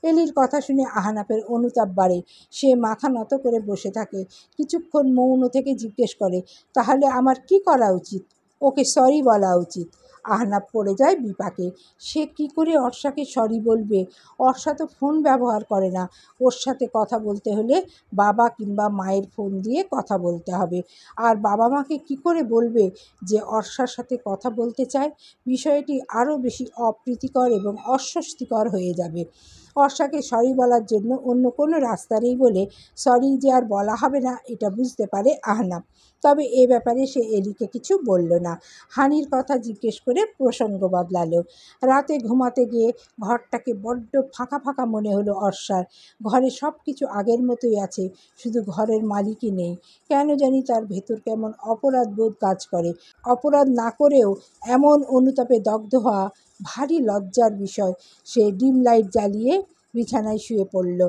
এলির কথা শুনে আহনাফের অনুতাপ বাড়ে। সে মাথা নত করে বসে থাকে। কিছুক্ষণ মৌন থেকে জিজ্ঞেস করে, তাহলে আমার কি করা উচিত? ওকে সরি বলা উচিত। আহনাফ পড়ে যায় বিপাকে। সে কি করে অর্ষাকে সরি বলবে? অর্ষা তো ফোন ব্যবহার করে না। ওর সাথে কথা বলতে হলে বাবা কিংবা মায়ের ফোন দিয়ে কথা বলতে হবে। আর বাবা মাকে কি করে বলবে যে অর্ষার সাথে কথা বলতে চায়? বিষয়টি আরও বেশি অপ্রীতিকর এবং অস্বস্তিকর হয়ে যাবে। অর্ষাকে সরি বলার জন্য অন্য কোনো রাস্তা নেই বলে সরি যে আর বলা হবে না এটা বুঝতে পারে আহনাফ। তবে এ ব্যাপারে সে এলিকে কিছু বলল না। হানির কথা জিজ্ঞেস করে প্রসঙ্গ বদলালো। রাতে ঘুমাতে গিয়ে ঘরটাকে বড্ড ফাঁকা ফাঁকা মনে হলো অর্ষার। ঘরে সব কিছু আগের মতোই আছে, শুধু ঘরের মালিকই নেই। কেন জানি তার ভেতর কেমন অপরাধ বোধ কাজ করে। অপরাধ না করেও এমন অনুতাপে দগ্ধ হওয়া ভারী লজ্জার বিষয়। সে ডিম লাইট জ্বালিয়ে বিছানায় শুয়ে পড়ল।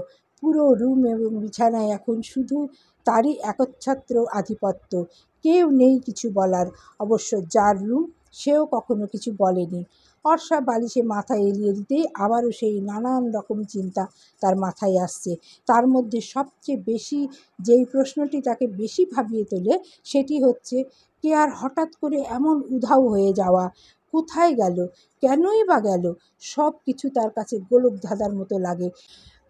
পুরো রুম এবং বিছানায় এখন শুধু তারই একচ্ছত্র আধিপত্য। কেউ নেই কিছু বলার। অবশ্য যার রুম সেও কখনো কিছু বলেনি। অর্ষা বালিশে মাথা এলিয়ে দিতেই আবারও সেই নানান রকম চিন্তা তার মাথায় আসছে। তার মধ্যে সবচেয়ে বেশি যেই প্রশ্নটি তাকে বেশি ভাবিয়ে তোলে সেটি হচ্ছে কেয়ার হঠাৎ করে এমন উধাও হয়ে যাওয়া। কোথায় গেল? কেনই বা গেল? সব কিছু তার কাছে গোলক ধাঁধার মতো লাগে।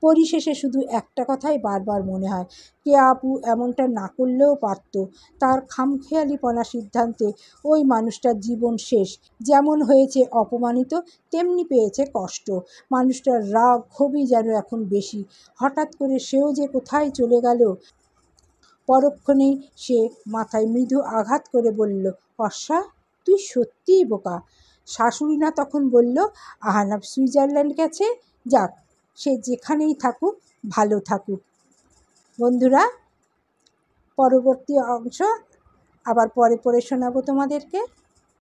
পরিশেষে শুধু একটা কথাই বারবার মনে হয়, কেয়া আপু এমনটা না করলেও পারত। তার খামখেয়ালিপনা সিদ্ধান্তে ওই মানুষটার জীবন শেষ। যেমন হয়েছে অপমানিত, তেমনি পেয়েছে কষ্ট। মানুষটার রাগ ক্ষোভই যেন এখন বেশি। হঠাৎ করে সেও যে কোথায় চলে গেল। পরক্ষণেই সে মাথায় মৃদু আঘাত করে বলল, অর্ষা, তুই সত্যিই বোকা। শাশুড়ি না তখন বলল আহনাফ সুইজারল্যান্ড গেছে? যাক, সে যেখানেই থাকুক ভালো থাকুক। বন্ধুরা, পরবর্তী অংশ আবার পরে পড়ে শোনাবো তোমাদেরকে।